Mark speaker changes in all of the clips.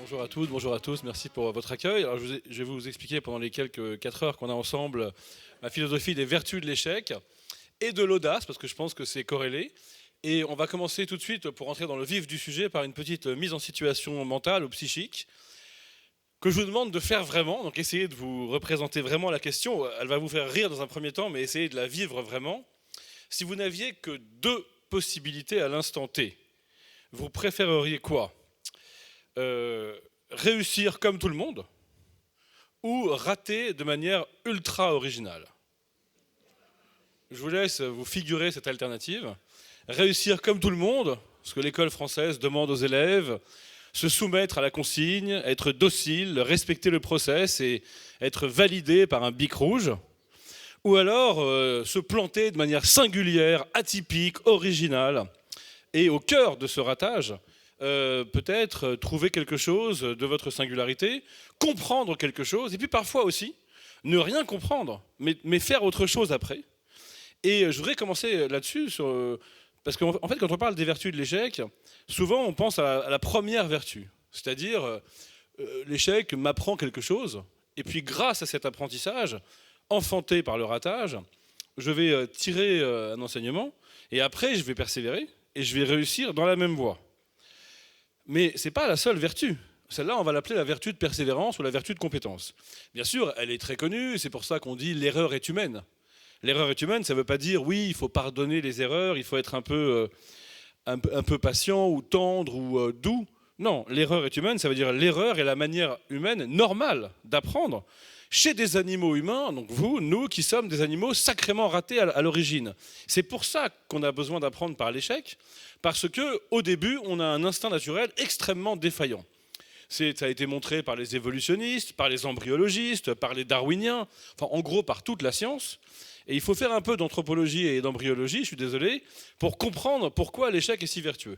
Speaker 1: Bonjour à toutes, bonjour à tous, merci pour votre accueil. Alors, je vais vous expliquer pendant les quelques 4 heures qu'on a ensemble ma philosophie des vertus de l'échec et de l'audace, parce que je pense que c'est corrélé. Et on va commencer tout de suite, pour entrer dans le vif du sujet, par une petite mise en situation mentale ou psychique que je vous demande de faire vraiment. Donc essayez de vous représenter vraiment la question. Elle va vous faire rire dans un premier temps, mais essayez de la vivre vraiment. Si vous n'aviez que 2 possibilités à l'instant T, vous préféreriez quoi ? Réussir comme tout le monde ou rater de manière ultra originale. Je vous laisse vous figurer cette alternative. Réussir comme tout le monde, ce que l'école française demande aux élèves, se soumettre à la consigne, être docile, respecter le process et être validé par un bic rouge. Ou alors se planter de manière singulière, atypique, originale. Et au cœur de ce ratage, peut-être trouver quelque chose de votre singularité, comprendre quelque chose, et puis parfois aussi, ne rien comprendre, mais faire autre chose après. Et je voudrais commencer là-dessus, parce qu'en fait, quand on parle des vertus de l'échec, souvent on pense à la première vertu, c'est-à-dire l'échec m'apprend quelque chose, et puis grâce à cet apprentissage, enfanté par le ratage, je vais tirer un enseignement, et après je vais persévérer, et je vais réussir dans la même voie. Mais ce n'est pas la seule vertu. Celle-là, on va l'appeler la vertu de persévérance ou la vertu de compétence. Bien sûr, elle est très connue, c'est pour ça qu'on dit l'erreur est humaine. L'erreur est humaine, ça ne veut pas dire oui, il faut pardonner les erreurs, il faut être un peu patient ou tendre ou doux. Non, l'erreur est humaine, ça veut dire l'erreur est la manière humaine normale d'apprendre chez des animaux humains, donc vous, nous, qui sommes des animaux sacrément ratés à l'origine. C'est pour ça qu'on a besoin d'apprendre par l'échec, parce qu'au début, on a un instinct naturel extrêmement défaillant. Ça a été montré par les évolutionnistes, par les embryologistes, par les darwiniens, enfin en gros par toute la science. Et il faut faire un peu d'anthropologie et d'embryologie, je suis désolé, pour comprendre pourquoi l'échec est si vertueux.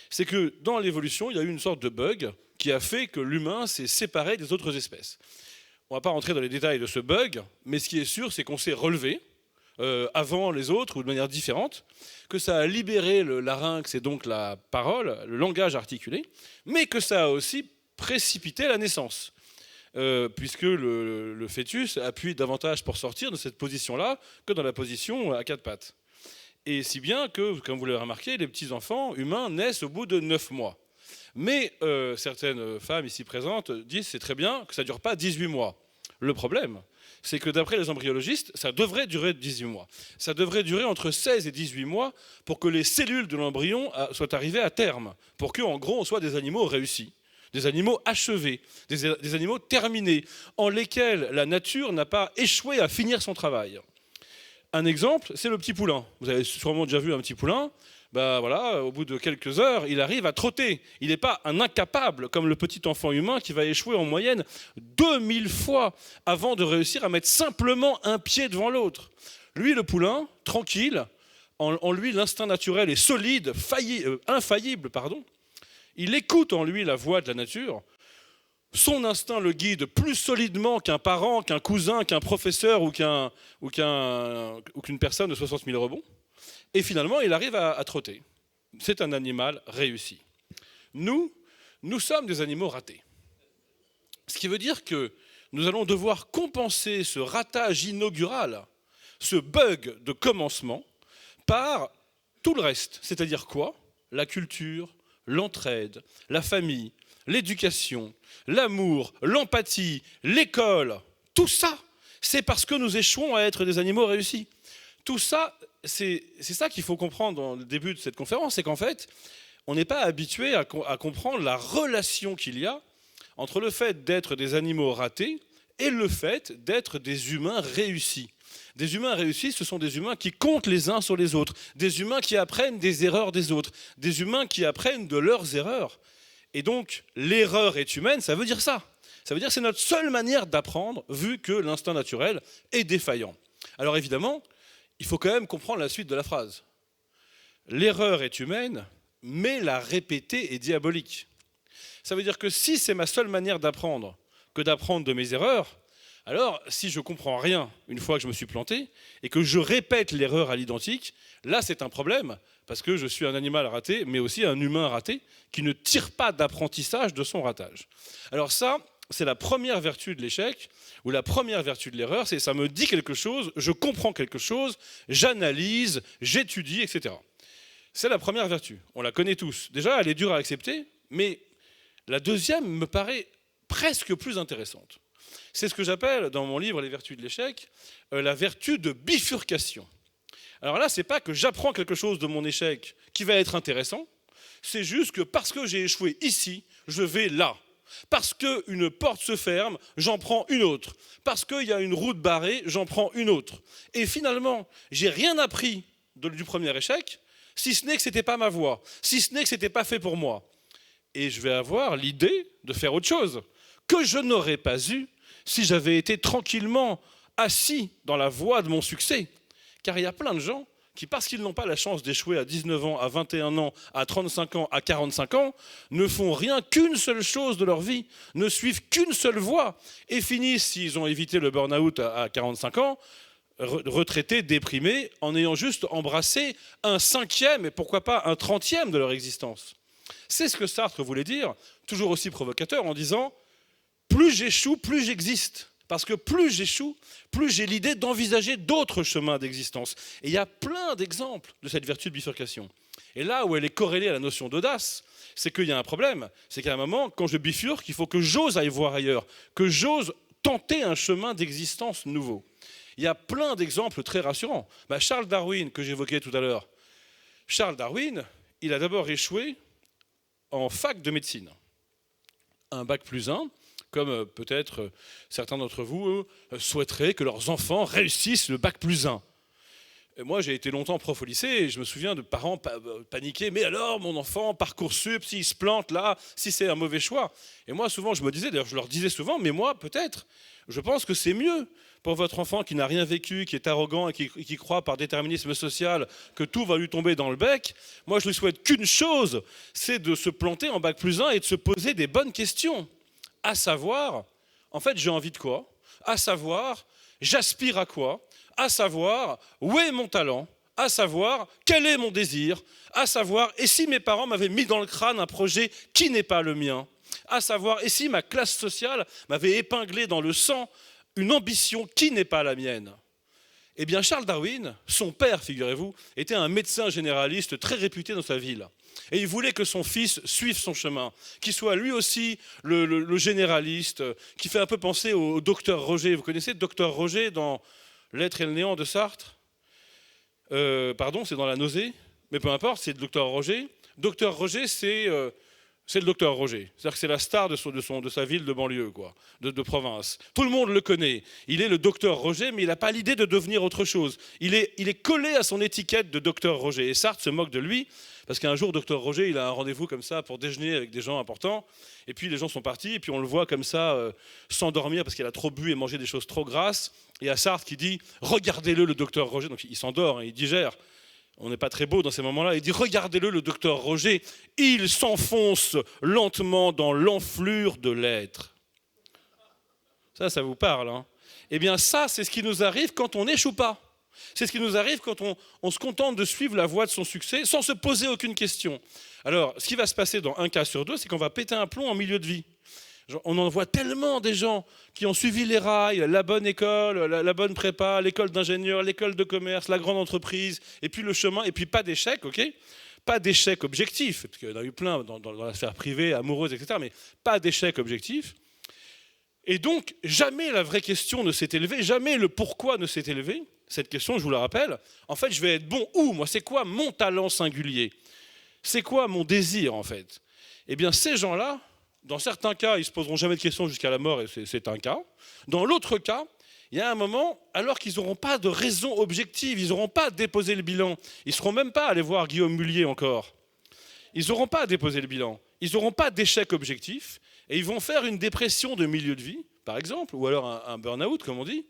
Speaker 1: C'est que dans l'évolution, il y a eu une sorte de bug qui a fait que l'humain s'est séparé des autres espèces. On ne va pas rentrer dans les détails de ce bug, mais ce qui est sûr, c'est qu'on s'est relevé avant les autres ou de manière différente, que ça a libéré le larynx et donc la parole, le langage articulé, mais que ça a aussi précipité la naissance, puisque le fœtus appuie davantage pour sortir de cette position-là que dans la position à 4 pattes. Et si bien que, comme vous l'avez remarqué, les petits-enfants humains naissent au bout de 9 mois. Mais certaines femmes ici présentes disent c'est très bien que ça ne dure pas 18 mois. Le problème, c'est que d'après les embryologistes, ça devrait durer 18 mois. Ça devrait durer entre 16 et 18 mois pour que les cellules de l'embryon soient arrivées à terme, pour qu'en gros on soit des animaux réussis, des animaux achevés, des animaux terminés, en lesquels la nature n'a pas échoué à finir son travail. Un exemple, c'est le petit poulain. Vous avez sûrement déjà vu un petit poulain. Ben voilà, au bout de quelques heures, il arrive à trotter. Il n'est pas un incapable comme le petit enfant humain qui va échouer en moyenne 2000 fois avant de réussir à mettre simplement un pied devant l'autre. Lui, le poulain, tranquille, en lui l'instinct naturel est solide, infaillible. Il écoute en lui la voix de la nature. Son instinct le guide plus solidement qu'un parent, qu'un cousin, qu'un professeur ou qu'une personne de 60 000 rebonds. Et finalement, il arrive à trotter. C'est un animal réussi. Nous sommes des animaux ratés. Ce qui veut dire que nous allons devoir compenser ce ratage inaugural, ce bug de commencement, par tout le reste. C'est-à-dire quoi ? La culture, l'entraide, la famille, l'éducation, l'amour, l'empathie, l'école. Tout ça, c'est parce que nous échouons à être des animaux réussis. Tout ça, c'est ça qu'il faut comprendre dans le début de cette conférence, c'est qu'en fait, on n'est pas habitué à comprendre la relation qu'il y a entre le fait d'être des animaux ratés et le fait d'être des humains réussis. Des humains réussis, ce sont des humains qui comptent les uns sur les autres, des humains qui apprennent des erreurs des autres, des humains qui apprennent de leurs erreurs. Et donc, l'erreur est humaine, ça veut dire ça. Ça veut dire que c'est notre seule manière d'apprendre, vu que l'instinct naturel est défaillant. Alors évidemment, il faut quand même comprendre la suite de la phrase. L'erreur est humaine, mais la répéter est diabolique. Ça veut dire que si c'est ma seule manière d'apprendre que d'apprendre de mes erreurs, alors si je ne comprends rien une fois que je me suis planté et que je répète l'erreur à l'identique, là c'est un problème parce que je suis un animal raté, mais aussi un humain raté, qui ne tire pas d'apprentissage de son ratage. Alors ça, c'est la première vertu de l'échec, ou la première vertu de l'erreur, c'est ça me dit quelque chose, je comprends quelque chose, j'analyse, j'étudie, etc. C'est la première vertu, on la connaît tous. Déjà, elle est dure à accepter, mais la deuxième me paraît presque plus intéressante. C'est ce que j'appelle, dans mon livre « Les vertus de l'échec », la vertu de bifurcation. Alors là, ce n'est pas que j'apprends quelque chose de mon échec qui va être intéressant, c'est juste que parce que j'ai échoué ici, je vais là. Parce qu'une porte se ferme, j'en prends une autre. Parce qu'il y a une route barrée, j'en prends une autre. Et finalement, j'ai rien appris du premier échec, si ce n'est que ce n'était pas ma voie, si ce n'est que ce n'était pas fait pour moi. Et je vais avoir l'idée de faire autre chose, que je n'aurais pas eu si j'avais été tranquillement assis dans la voie de mon succès. Car il y a plein de gens qui, parce qu'ils n'ont pas la chance d'échouer à 19 ans, à 21 ans, à 35 ans, à 45 ans, ne font rien qu'une seule chose de leur vie, ne suivent qu'une seule voie, et finissent, s'ils ont évité le burn-out à 45 ans, retraités, déprimés, en ayant juste embrassé un 5e et pourquoi pas un 30e de leur existence. C'est ce que Sartre voulait dire, toujours aussi provocateur, en disant « plus j'échoue, plus j'existe ». Parce que plus j'échoue, plus j'ai l'idée d'envisager d'autres chemins d'existence. Et il y a plein d'exemples de cette vertu de bifurcation. Et là où elle est corrélée à la notion d'audace, c'est qu'il y a un problème. C'est qu'à un moment, quand je bifurque, il faut que j'ose aller voir ailleurs, que j'ose tenter un chemin d'existence nouveau. Il y a plein d'exemples très rassurants. Charles Darwin, que j'évoquais tout à l'heure. Charles Darwin, il a d'abord échoué en fac de médecine. Un bac+1, comme peut-être certains d'entre vous souhaiteraient que leurs enfants réussissent le bac+1. Et moi, j'ai été longtemps prof au lycée et je me souviens de parents paniquer. Mais alors, mon enfant, Parcoursup, s'il se plante là, si c'est un mauvais choix. Et moi, souvent, je me disais, d'ailleurs, je leur disais souvent, mais moi, peut-être, je pense que c'est mieux pour votre enfant qui n'a rien vécu, qui est arrogant et qui croit par déterminisme social que tout va lui tomber dans le bec. Moi, je lui souhaite qu'une chose, c'est de se planter en bac+1 et de se poser des bonnes questions. À savoir, en fait, j'ai envie de quoi? À savoir, j'aspire à quoi? À savoir, où est mon talent? À savoir, quel est mon désir? À savoir, et si mes parents m'avaient mis dans le crâne un projet qui n'est pas le mien? À savoir, et si ma classe sociale m'avait épinglé dans le sang une ambition qui n'est pas la mienne? Eh bien, Charles Darwin, son père, figurez-vous, était un médecin généraliste très réputé dans sa ville. Et il voulait que son fils suive son chemin, qu'il soit lui aussi le généraliste, qui fait un peu penser au docteur Roger. Vous connaissez le docteur Roger dans L'être et le néant de Sartre? Pardon, c'est dans La nausée, mais peu importe, c'est le docteur Roger. Docteur Roger, c'est le docteur Roger. C'est-à-dire que c'est la star de sa ville de banlieue, quoi, de province. Tout le monde le connaît. Il est le docteur Roger, mais il n'a pas l'idée de devenir autre chose. Il est collé à son étiquette de docteur Roger. Et Sartre se moque de lui, parce qu'un jour, docteur Roger, il a un rendez-vous comme ça pour déjeuner avec des gens importants. Et puis les gens sont partis, et puis on le voit comme ça s'endormir parce qu'il a trop bu et mangé des choses trop grasses. Et il y a Sartre qui dit « Regardez-le, le docteur Roger ». Donc il s'endort, il digère. On n'est pas très beau dans ces moments-là. Il dit « Regardez-le, le docteur Roger, il s'enfonce lentement dans l'enflure de l'être. » Ça vous parle, hein? Eh bien ça, c'est ce qui nous arrive quand on n'échoue pas. C'est ce qui nous arrive quand on se contente de suivre la voie de son succès sans se poser aucune question. Alors, ce qui va se passer dans un cas sur deux, c'est qu'on va péter un plomb en milieu de vie. On en voit tellement des gens qui ont suivi les rails, la bonne école, la bonne prépa, l'école d'ingénieur, l'école de commerce, la grande entreprise, et puis le chemin, et puis pas d'échec, ok? Pas d'échec objectif, parce qu'il y en a eu plein dans la sphère privée, amoureuse, etc., mais pas d'échec objectif. Et donc, jamais la vraie question ne s'est élevée, jamais le pourquoi ne s'est élevé. Cette question, je vous la rappelle, en fait, je vais être bon où? Moi, c'est quoi mon talent singulier? C'est quoi mon désir, en fait? Eh bien, ces gens-là, dans certains cas, ils ne se poseront jamais de questions jusqu'à la mort, et c'est un cas. Dans l'autre cas, il y a un moment, alors qu'ils n'auront pas de raison objective, ils n'auront pas déposé le bilan, ils ne seront même pas allés voir Guillaume Mullier encore. Ils n'auront pas déposé le bilan, ils n'auront pas d'échec objectif, et ils vont faire une dépression de milieu de vie, par exemple, ou alors un burn-out, comme on dit,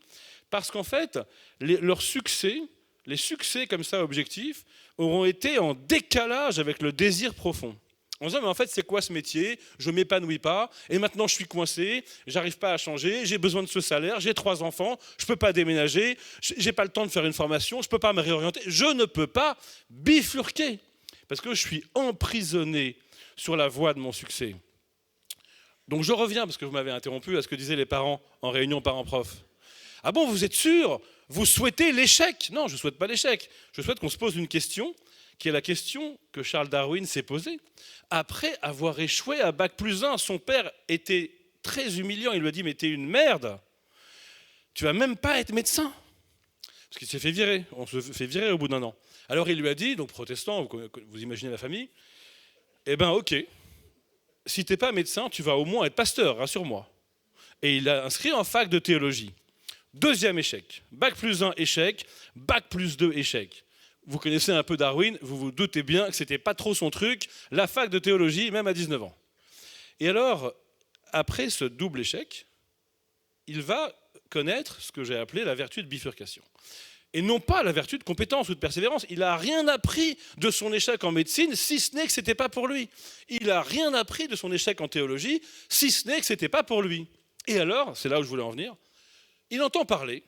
Speaker 1: parce qu'en fait, leurs succès, les succès comme ça objectifs, auront été en décalage avec le désir profond. En disant, mais en fait, c'est quoi ce métier? Je m'épanouis pas, et maintenant je suis coincé, j'arrive pas à changer, j'ai besoin de ce salaire, j'ai 3 enfants, je peux pas déménager, j'ai pas le temps de faire une formation, je peux pas me réorienter, je ne peux pas bifurquer, parce que je suis emprisonné sur la voie de mon succès. Donc je reviens, parce que vous m'avez interrompu, à ce que disaient les parents en réunion parents-prof. Ah bon, vous êtes sûr? Vous souhaitez l'échec? Non, je ne souhaite pas l'échec. Je souhaite qu'on se pose une question, qui est la question que Charles Darwin s'est posée. Après avoir échoué à Bac+1, son père était très humiliant. Il lui a dit, mais t'es une merde. Tu vas même pas être médecin. Parce qu'il s'est fait virer. On se fait virer au bout d'1 an. Alors il lui a dit, donc protestant, vous imaginez la famille, eh ben ok, si t'es pas médecin, tu vas au moins être pasteur, rassure-moi. Et il a inscrit en fac de théologie. 2e échec. Bac+1 échec, Bac+2 échec. Vous connaissez un peu Darwin, vous vous doutez bien que c'était pas trop son truc, la fac de théologie, même à 19 ans. Et alors, après ce double échec, il va connaître ce que j'ai appelé la vertu de bifurcation. Et non pas la vertu de compétence ou de persévérance. Il n'a rien appris de son échec en médecine, si ce n'est que ce n'était pas pour lui. Il n'a rien appris de son échec en théologie, si ce n'est que ce n'était pas pour lui. Et alors, c'est là où je voulais en venir, il entend parler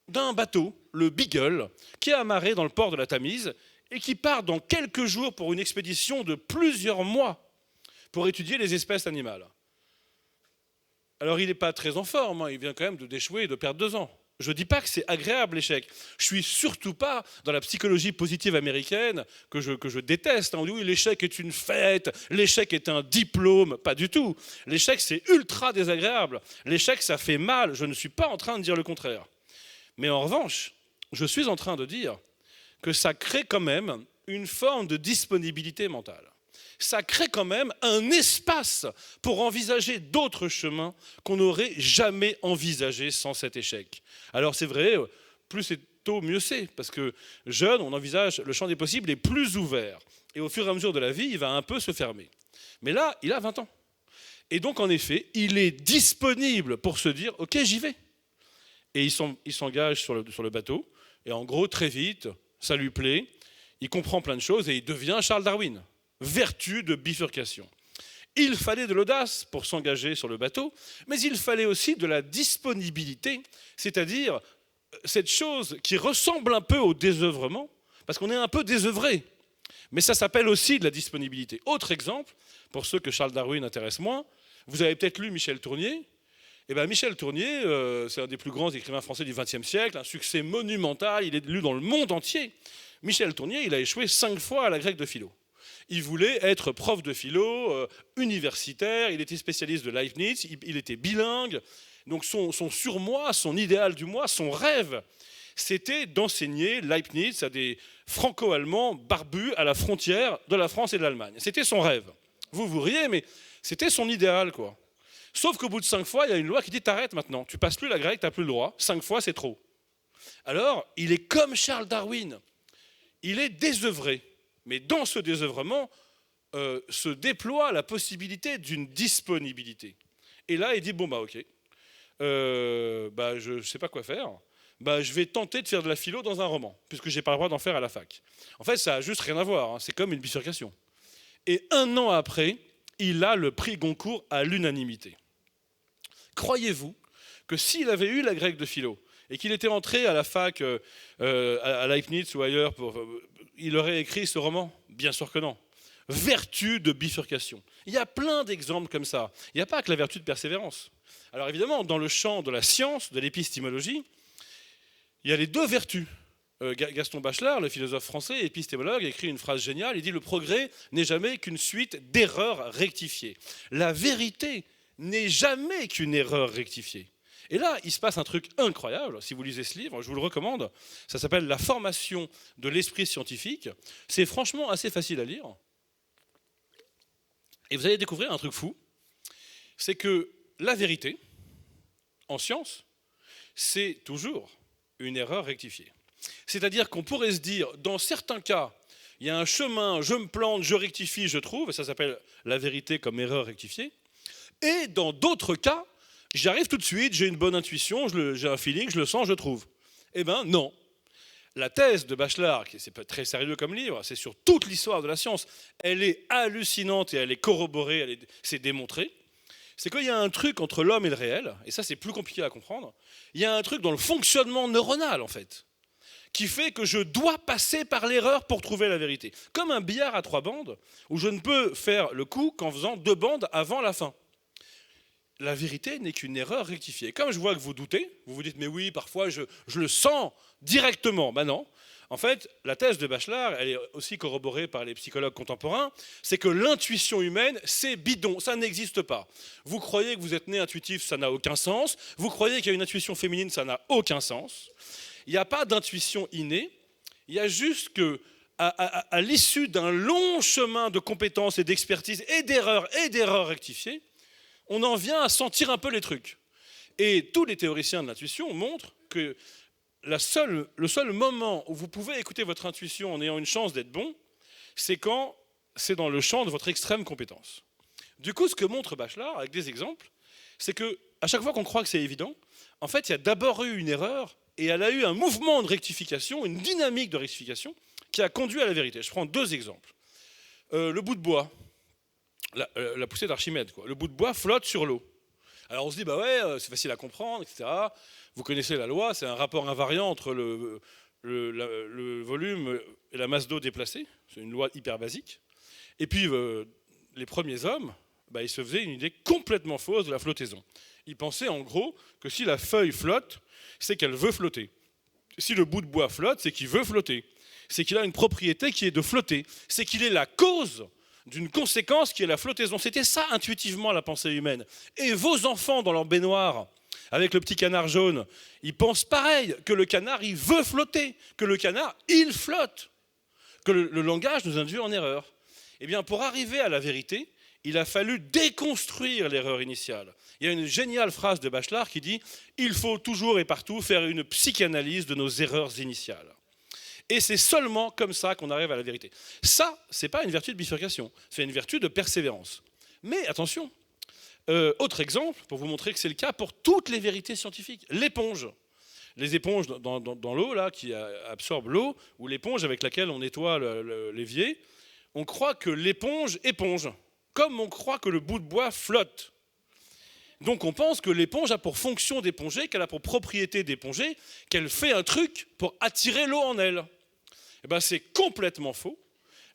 Speaker 1: d'un bateau, le Beagle, qui est amarré dans le port de la Tamise et qui part dans quelques jours pour une expédition de plusieurs mois pour étudier les espèces animales. Alors il n'est pas très en forme, hein, il vient quand même d'échouer et de perdre 2 ans. Je ne dis pas que c'est agréable l'échec. Je suis surtout pas dans la psychologie positive américaine que je déteste. On dit oui, l'échec est une fête, l'échec est un diplôme. Pas du tout. L'échec, c'est ultra désagréable. L'échec, ça fait mal. Je ne suis pas en train de dire le contraire. Mais en revanche, je suis en train de dire que ça crée quand même une forme de disponibilité mentale. Ça crée quand même un espace pour envisager d'autres chemins qu'on n'aurait jamais envisagés sans cet échec. Alors c'est vrai, plus c'est tôt, mieux c'est, parce que jeune, on envisage le champ des possibles est plus ouvert. Et au fur et à mesure de la vie, il va un peu se fermer. Mais là, il a 20 ans. Et donc en effet, il est disponible pour se dire « Ok, j'y vais ». Et il s'engage sur le bateau, et en gros, très vite, ça lui plaît, il comprend plein de choses et il devient Charles Darwin. Vertu de bifurcation. Il fallait de l'audace pour s'engager sur le bateau, mais il fallait aussi de la disponibilité, c'est-à-dire cette chose qui ressemble un peu au désœuvrement, parce qu'on est un peu désœuvré, mais ça s'appelle aussi de la disponibilité. Autre exemple, pour ceux que Charles Darwin intéresse moins, vous avez peut-être lu Michel Tournier. Eh bien, Michel Tournier, c'est un des plus grands écrivains français du XXe siècle, un succès monumental, il est lu dans le monde entier. Michel Tournier, il a échoué 5 fois à la grecque de philo. Il voulait être prof de philo, universitaire, il était spécialiste de Leibniz, il était bilingue. Donc son surmoi, son idéal du moi, son rêve, c'était d'enseigner Leibniz à des franco-allemands barbus à la frontière de la France et de l'Allemagne. C'était son rêve. Vous riez, mais c'était son idéal, quoi. Sauf qu'au bout de 5 fois, il y a une loi qui dit t'arrêtes maintenant, tu passes plus la grecque, tu n'as plus le droit, 5 fois c'est trop. Alors, il est comme Charles Darwin, il est désœuvré. Mais dans ce désœuvrement se déploie la possibilité d'une disponibilité. Et là, il dit, bon, bah ok, je ne sais pas quoi faire, je vais tenter de faire de la philo dans un roman, puisque je n'ai pas le droit d'en faire à la fac. En fait, ça n'a juste rien à voir, hein, c'est comme une bifurcation. Et 1 an après, il a le prix Goncourt à l'unanimité. Croyez-vous que s'il avait eu la grecque de philo, et qu'il était entré à la fac, à Leibniz ou ailleurs, il aurait écrit ce roman? Bien sûr que non. Vertu de bifurcation. Il y a plein d'exemples comme ça. Il n'y a pas que la vertu de persévérance. Alors évidemment, dans le champ de la science, de l'épistémologie, il y a les 2 vertus. Gaston Bachelard, le philosophe français, épistémologue, écrit une phrase géniale, il dit « Le progrès n'est jamais qu'une suite d'erreurs rectifiées. La vérité n'est jamais qu'une erreur rectifiée. » Et là, il se passe un truc incroyable. Si vous lisez ce livre, je vous le recommande. Ça s'appelle « La formation de l'esprit scientifique ». C'est franchement assez facile à lire. Et vous allez découvrir un truc fou. C'est que la vérité, en science, c'est toujours une erreur rectifiée. C'est-à-dire qu'on pourrait se dire, dans certains cas, il y a un chemin, je me plante, je rectifie, je trouve, et ça s'appelle la vérité comme erreur rectifiée. Et dans d'autres cas, j'arrive tout de suite, j'ai une bonne intuition, j'ai un feeling, je le sens, je trouve. Eh bien, non. La thèse de Bachelard, qui c'est pas très sérieux comme livre, c'est sur toute l'histoire de la science. Elle est hallucinante et elle est corroborée, c'est démontré. C'est qu'il y a un truc entre l'homme et le réel, et ça c'est plus compliqué à comprendre. Il y a un truc dans le fonctionnement neuronal en fait, qui fait que je dois passer par l'erreur pour trouver la vérité. Comme un billard à 3 bandes, où je ne peux faire le coup qu'en faisant 2 bandes avant la fin. La vérité n'est qu'une erreur rectifiée. Comme je vois que vous doutez, vous vous dites, mais oui, parfois je le sens directement. Ben non. En fait, la thèse de Bachelard, elle est aussi corroborée par les psychologues contemporains, c'est que l'intuition humaine, c'est bidon, ça n'existe pas. Vous croyez que vous êtes né intuitif, ça n'a aucun sens. Vous croyez qu'il y a une intuition féminine, ça n'a aucun sens. Il n'y a pas d'intuition innée. Il y a juste que, à l'issue d'un long chemin de compétences et d'expertise et d'erreurs rectifiées, on en vient à sentir un peu les trucs. Et tous les théoriciens de l'intuition montrent que le seul moment où vous pouvez écouter votre intuition en ayant une chance d'être bon, c'est quand c'est dans le champ de votre extrême compétence. Du coup, ce que montre Bachelard, avec des exemples, c'est qu'à chaque fois qu'on croit que c'est évident, en fait, il y a d'abord eu une erreur et elle a eu un mouvement de rectification, une dynamique de rectification qui a conduit à la vérité. Je prends 2 exemples. Le bout de bois. La poussée d'Archimède, quoi. Le bout de bois flotte sur l'eau. Alors on se dit, bah ouais, c'est facile à comprendre, etc. Vous connaissez la loi, c'est un rapport invariant entre le volume et la masse d'eau déplacée. C'est une loi hyper basique. Et puis, les premiers hommes, ils se faisaient une idée complètement fausse de la flottaison. Ils pensaient en gros que si la feuille flotte, c'est qu'elle veut flotter. Si le bout de bois flotte, c'est qu'il veut flotter. C'est qu'il a une propriété qui est de flotter. C'est qu'il est la cause d'une conséquence qui est la flottaison. C'était ça intuitivement la pensée humaine. Et vos enfants dans leur baignoire, avec le petit canard jaune, ils pensent pareil, que le canard il veut flotter, que le canard il flotte, que le langage nous induit en erreur. Eh bien pour arriver à la vérité, il a fallu déconstruire l'erreur initiale. Il y a une géniale phrase de Bachelard qui dit « Il faut toujours et partout faire une psychanalyse de nos erreurs initiales ». Et c'est seulement comme ça qu'on arrive à la vérité. Ça, ce n'est pas une vertu de bifurcation, c'est une vertu de persévérance. Mais attention, autre exemple, pour vous montrer que c'est le cas pour toutes les vérités scientifiques. L'éponge. Les éponges dans l'eau, là, qui absorbent l'eau, ou l'éponge avec laquelle on nettoie l'évier, on croit que l'éponge éponge, comme on croit que le bout de bois flotte. Donc on pense que l'éponge a pour fonction d'éponger, qu'elle a pour propriété d'éponger, qu'elle fait un truc pour attirer l'eau en elle. Eh bien, c'est complètement faux.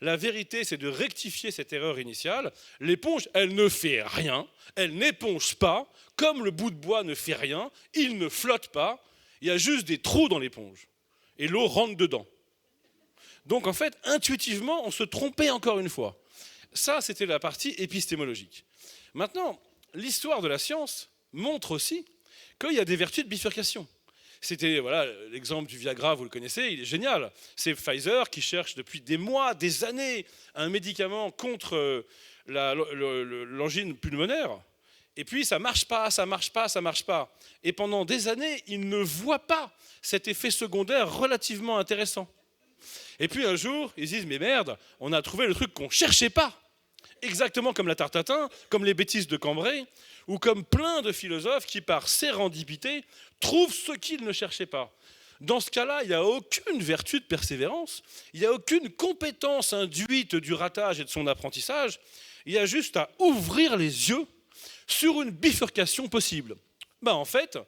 Speaker 1: La vérité, c'est de rectifier cette erreur initiale. L'éponge, elle ne fait rien, elle n'éponge pas, comme le bout de bois ne fait rien, il ne flotte pas, il y a juste des trous dans l'éponge. Et l'eau rentre dedans. Donc en fait, intuitivement, on se trompait encore une fois. Ça, c'était la partie épistémologique. Maintenant, l'histoire de la science montre aussi qu'il y a des vertus de bifurcation. C'était l'exemple du Viagra, vous le connaissez, il est génial. C'est Pfizer qui cherche depuis des mois, des années, un médicament contre l'angine pulmonaire. Et puis ça marche pas. Et pendant des années, ils ne voient pas cet effet secondaire relativement intéressant. Et puis un jour, ils disent, mais merde, on a trouvé le truc qu'on cherchait pas. Exactement comme la tarte tatin, comme les bêtises de Cambrai, ou comme plein de philosophes qui, par sérendipité, trouvent ce qu'ils ne cherchaient pas. Dans ce cas-là, il n'y a aucune vertu de persévérance, il n'y a aucune compétence induite du ratage et de son apprentissage, il y a juste à ouvrir les yeux sur une bifurcation possible. En fait,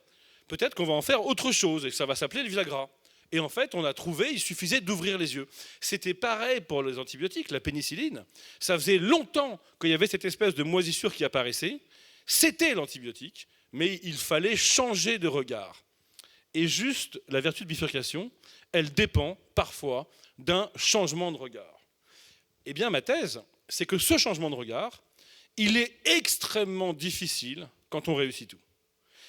Speaker 1: peut-être qu'on va en faire autre chose, et que ça va s'appeler le Viagra. Et en fait, on a trouvé, il suffisait d'ouvrir les yeux. C'était pareil pour les antibiotiques, la pénicilline. Ça faisait longtemps qu'il y avait cette espèce de moisissure qui apparaissait. C'était l'antibiotique, mais il fallait changer de regard. Et juste, la vertu de bifurcation, elle dépend parfois d'un changement de regard. Eh bien, ma thèse, c'est que ce changement de regard, il est extrêmement difficile quand on réussit tout.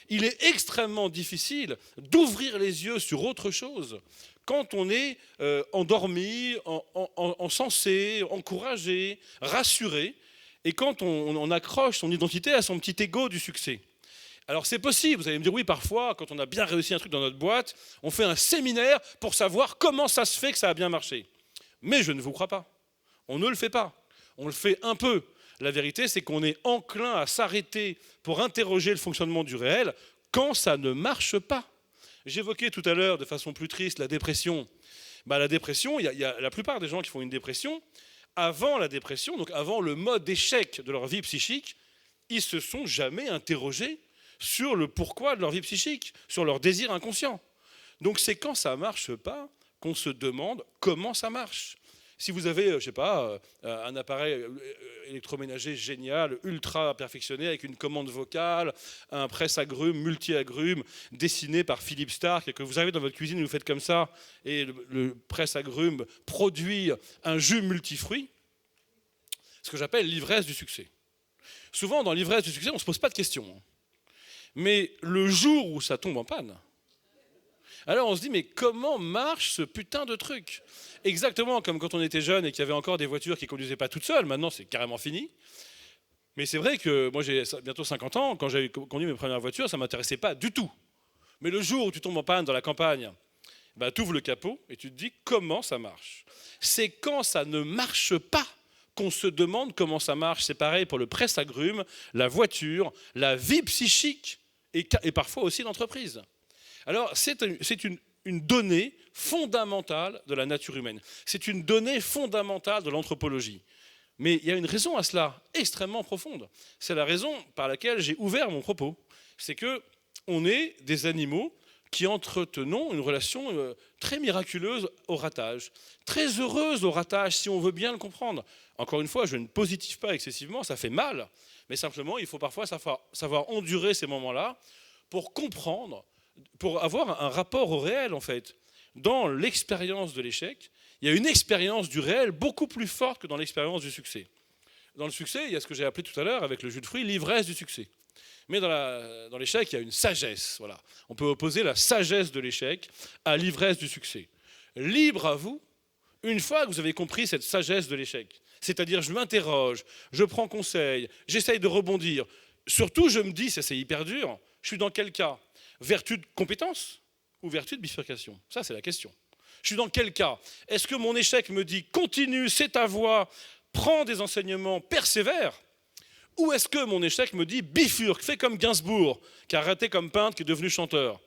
Speaker 1: Il est extrêmement difficile d'ouvrir les yeux sur autre chose quand on est endormi, encensé, encouragé, rassuré, et quand on accroche son identité à son petit ego du succès. Alors c'est possible, vous allez me dire, oui, parfois, quand on a bien réussi un truc dans notre boîte, on fait un séminaire pour savoir comment ça se fait que ça a bien marché. Mais je ne vous crois pas. On ne le fait pas. On le fait un peu. La vérité, c'est qu'on est enclin à s'arrêter pour interroger le fonctionnement du réel quand ça ne marche pas. J'évoquais tout à l'heure de façon plus triste la dépression. La dépression, il y a la plupart des gens qui font une dépression, avant la dépression, donc avant le mode d'échec de leur vie psychique, ils se sont jamais interrogés sur le pourquoi de leur vie psychique, sur leur désir inconscient. Donc c'est quand ça ne marche pas qu'on se demande comment ça marche. Si vous avez, je sais pas, un appareil électroménager génial, ultra perfectionné, avec une commande vocale, un presse-agrumes, multi-agrumes, dessiné par Philippe Stark, et que vous avez dans votre cuisine, vous faites comme ça, et le presse-agrumes produit un jus multifruits, ce que j'appelle l'ivresse du succès. Souvent, dans l'ivresse du succès, on ne se pose pas de questions. Mais le jour où ça tombe en panne, alors on se dit, mais comment marche ce putain de truc? Exactement comme quand on était jeune et qu'il y avait encore des voitures qui ne conduisaient pas toutes seules. Maintenant, c'est carrément fini. Mais c'est vrai que moi, j'ai bientôt 50 ans. Quand j'ai conduit mes premières voitures, ça ne m'intéressait pas du tout. Mais le jour où tu tombes en panne dans la campagne, tu ouvres le capot et tu te dis comment ça marche. C'est quand ça ne marche pas qu'on se demande comment ça marche. C'est pareil pour le presse-agrumes, la voiture, la vie psychique et parfois aussi l'entreprise. Alors, c'est une donnée fondamentale de la nature humaine. C'est une donnée fondamentale de l'anthropologie. Mais il y a une raison à cela, extrêmement profonde. C'est la raison par laquelle j'ai ouvert mon propos. C'est qu'on est des animaux qui entretenons une relation très miraculeuse au ratage, très heureuse au ratage, si on veut bien le comprendre. Encore une fois, je ne positive pas excessivement, ça fait mal, mais simplement, il faut parfois savoir endurer ces moments-là pour comprendre, pour avoir un rapport au réel, en fait. Dans l'expérience de l'échec, il y a une expérience du réel beaucoup plus forte que dans l'expérience du succès. Dans le succès, il y a ce que j'ai appelé tout à l'heure, avec le jus de fruits, l'ivresse du succès. Mais dans l'échec, il y a une sagesse. Voilà. On peut opposer la sagesse de l'échec à l'ivresse du succès. Libre à vous, une fois que vous avez compris cette sagesse de l'échec, c'est-à-dire je m'interroge, je prends conseil, j'essaye de rebondir. Surtout, je me dis, ça c'est hyper dur, je suis dans quel cas? Vertu de compétence ou vertu de bifurcation? Ça, c'est la question. Je suis dans quel cas? Est-ce que mon échec me dit continue, c'est ta voie, prends des enseignements, persévère? Ou est-ce que mon échec me dit bifurque, fais comme Gainsbourg, qui a raté comme peintre, qui est devenu chanteur?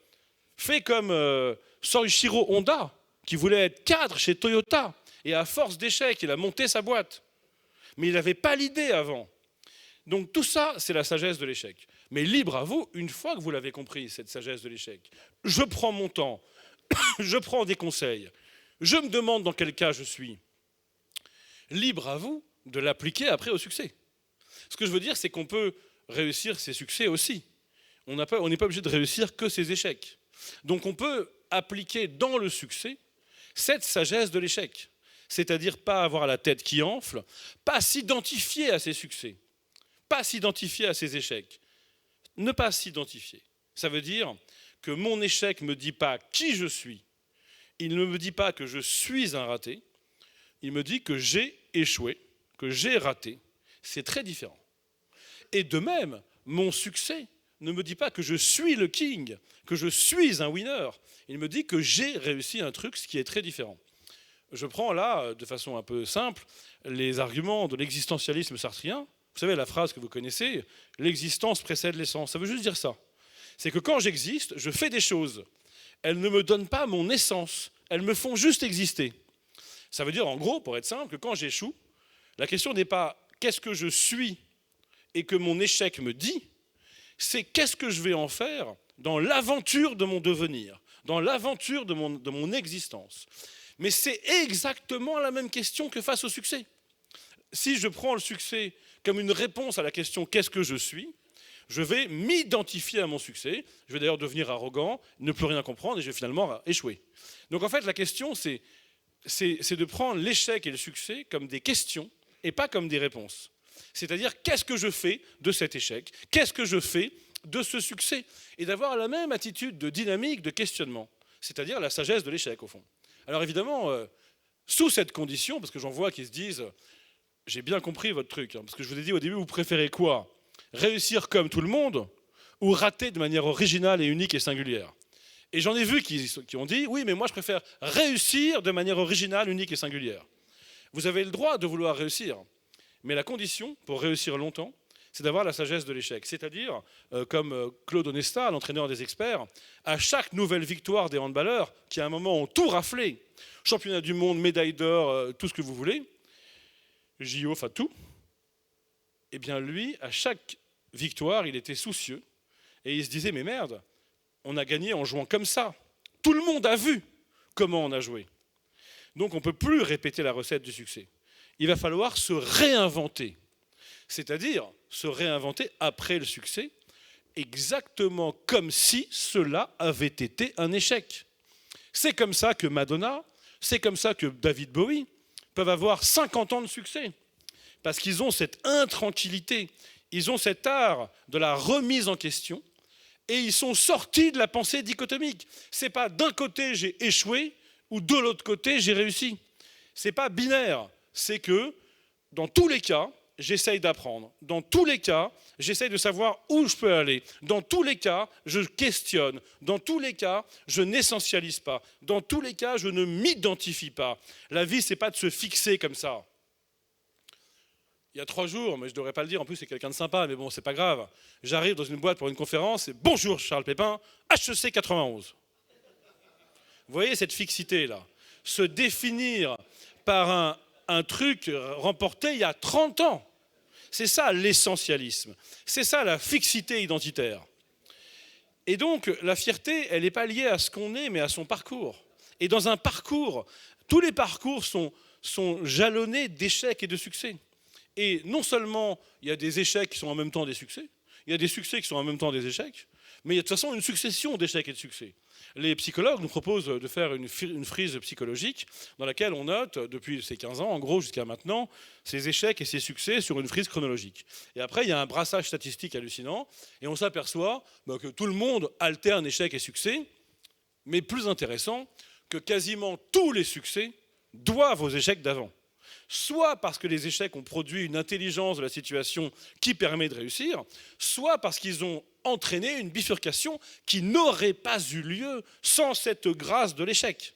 Speaker 1: Fais comme Soichiro Honda, qui voulait être cadre chez Toyota, et à force d'échecs, il a monté sa boîte. Mais il n'avait pas l'idée avant. Donc tout ça, c'est la sagesse de l'échec. Mais libre à vous, une fois que vous l'avez compris, cette sagesse de l'échec, je prends mon temps, je prends des conseils, je me demande dans quel cas je suis. Libre à vous de l'appliquer après au succès. Ce que je veux dire, c'est qu'on peut réussir ses succès aussi. On n'est pas obligé de réussir que ses échecs. Donc on peut appliquer dans le succès cette sagesse de l'échec. C'est-à-dire pas avoir la tête qui enfle, pas s'identifier à ses succès, pas s'identifier à ses échecs. Ne pas s'identifier. Ça veut dire que mon échec ne me dit pas qui je suis. Il ne me dit pas que je suis un raté. Il me dit que j'ai échoué, que j'ai raté. C'est très différent. Et de même, mon succès ne me dit pas que je suis le king, que je suis un winner. Il me dit que j'ai réussi un truc, ce qui est très différent. Je prends là, de façon un peu simple, les arguments de l'existentialisme sartrien. Vous savez la phrase que vous connaissez, l'existence précède l'essence. Ça veut juste dire ça. C'est que quand j'existe, je fais des choses. Elles ne me donnent pas mon essence. Elles me font juste exister. Ça veut dire, en gros, pour être simple, que quand j'échoue, la question n'est pas qu'est-ce que je suis et que mon échec me dit, c'est qu'est-ce que je vais en faire dans l'aventure de mon devenir, dans l'aventure de mon existence. Mais c'est exactement la même question que face au succès. Si je prends le succès comme une réponse à la question « qu'est-ce que je suis ?», je vais m'identifier à mon succès, je vais d'ailleurs devenir arrogant, ne plus rien comprendre et je vais finalement échouer. Donc en fait, la question, c'est de prendre l'échec et le succès comme des questions et pas comme des réponses. C'est-à-dire, qu'est-ce que je fais de cet échec? Qu'est-ce que je fais de ce succès? Et d'avoir la même attitude de dynamique, de questionnement, c'est-à-dire la sagesse de l'échec, au fond. Alors évidemment, sous cette condition, parce que j'en vois qui se disent « j'ai bien compris votre truc, parce que je vous ai dit au début, vous préférez quoi? Réussir comme tout le monde ou rater de manière originale et unique et singulière ?» Et j'en ai vu qui ont dit « oui, mais moi je préfère réussir de manière originale, unique et singulière. » Vous avez le droit de vouloir réussir, mais la condition pour réussir longtemps, c'est d'avoir la sagesse de l'échec. C'est-à-dire, comme Claude Onesta, l'entraîneur des experts, à chaque nouvelle victoire des handballeurs, qui à un moment ont tout raflé, championnat du monde, médaille d'or, tout ce que vous voulez, JO, enfin tout, eh bien lui, à chaque victoire, il était soucieux, et il se disait, mais merde, on a gagné en jouant comme ça. Tout le monde a vu comment on a joué. Donc on ne peut plus répéter la recette du succès. Il va falloir se réinventer. C'est-à-dire se réinventer après le succès, exactement comme si cela avait été un échec. C'est comme ça que Madonna, c'est comme ça que David Bowie peuvent avoir 50 ans de succès. Parce qu'ils ont cette intranquillité, ils ont cet art de la remise en question, et ils sont sortis de la pensée dichotomique. Ce n'est pas d'un côté j'ai échoué, ou de l'autre côté j'ai réussi. Ce n'est pas binaire, c'est que dans tous les cas, j'essaye d'apprendre. Dans tous les cas, j'essaye de savoir où je peux aller. Dans tous les cas, je questionne. Dans tous les cas, je n'essentialise pas. Dans tous les cas, je ne m'identifie pas. La vie, ce n'est pas de se fixer comme ça. Il y a 3 jours, mais je ne devrais pas le dire, en plus c'est quelqu'un de sympa, mais bon, c'est pas grave. J'arrive dans une boîte pour une conférence et bonjour Charles Pépin, HEC 91. Vous voyez cette fixité-là. Se définir par un truc remporté il y a 30 ans. C'est ça l'essentialisme. C'est ça la fixité identitaire. Et donc, la fierté, elle n'est pas liée à ce qu'on est, mais à son parcours. Et dans un parcours, tous les parcours sont jalonnés d'échecs et de succès. Et non seulement il y a des échecs qui sont en même temps des succès, il y a des succès qui sont en même temps des échecs, mais il y a de toute façon une succession d'échecs et de succès. Les psychologues nous proposent de faire une frise psychologique dans laquelle on note, depuis ces 15 ans, en gros jusqu'à maintenant, ces échecs et ces succès sur une frise chronologique. Et après, il y a un brassage statistique hallucinant, et on s'aperçoit que tout le monde alterne échecs et succès, mais plus intéressant, que quasiment tous les succès doivent aux échecs d'avant. Soit parce que les échecs ont produit une intelligence de la situation qui permet de réussir, soit parce qu'ils ont entraîné une bifurcation qui n'aurait pas eu lieu sans cette grâce de l'échec.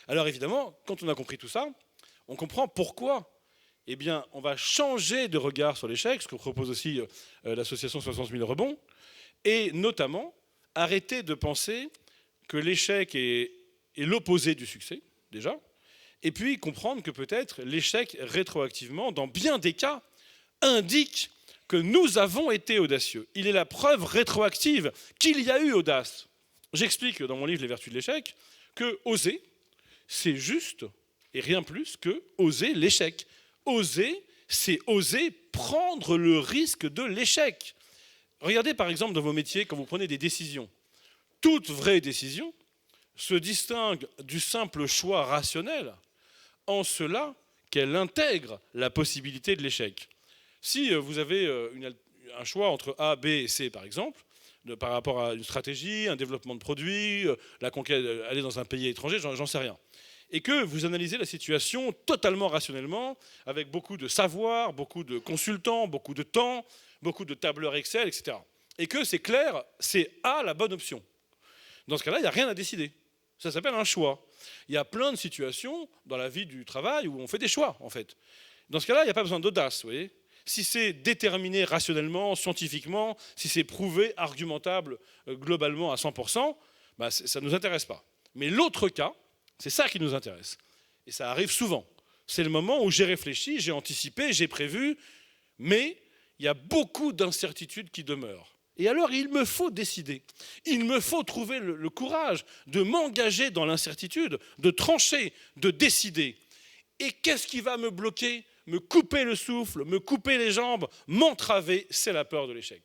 Speaker 1: Alors évidemment, quand on a compris tout ça, on comprend pourquoi. Eh bien, on va changer de regard sur l'échec, ce que propose aussi l'association 60 000 rebonds, et notamment arrêter de penser que l'échec est l'opposé du succès, déjà, et puis comprendre que peut-être l'échec rétroactivement, dans bien des cas, indique que nous avons été audacieux. Il est la preuve rétroactive qu'il y a eu audace. J'explique dans mon livre Les vertus de l'échec que oser, c'est juste et rien plus que oser l'échec. Oser, c'est oser prendre le risque de l'échec. Regardez par exemple dans vos métiers quand vous prenez des décisions. Toute vraie décision se distingue du simple choix rationnel en cela qu'elle intègre la possibilité de l'échec. Si vous avez un choix entre A, B et C, par exemple, par rapport à une stratégie, un développement de produit, la conquête, aller dans un pays étranger, j'en sais rien, et que vous analysez la situation totalement rationnellement, avec beaucoup de savoir, beaucoup de consultants, beaucoup de temps, beaucoup de tableurs Excel, etc., et que c'est clair, c'est A la bonne option. Dans ce cas-là, il n'y a rien à décider. Ça s'appelle un choix. Il y a plein de situations dans la vie du travail où on fait des choix, en fait. Dans ce cas-là, il n'y a pas besoin d'audace, vous voyez. Si c'est déterminé rationnellement, scientifiquement, si c'est prouvé, argumentable globalement à 100%, ça ne nous intéresse pas. Mais l'autre cas, c'est ça qui nous intéresse. Et ça arrive souvent. C'est le moment où j'ai réfléchi, j'ai anticipé, j'ai prévu, mais il y a beaucoup d'incertitudes qui demeurent. Et alors, il me faut décider. Il me faut trouver le courage de m'engager dans l'incertitude, de trancher, de décider. Et qu'est-ce qui va me bloquer, me couper le souffle, me couper les jambes, m'entraver? C'est la peur de l'échec.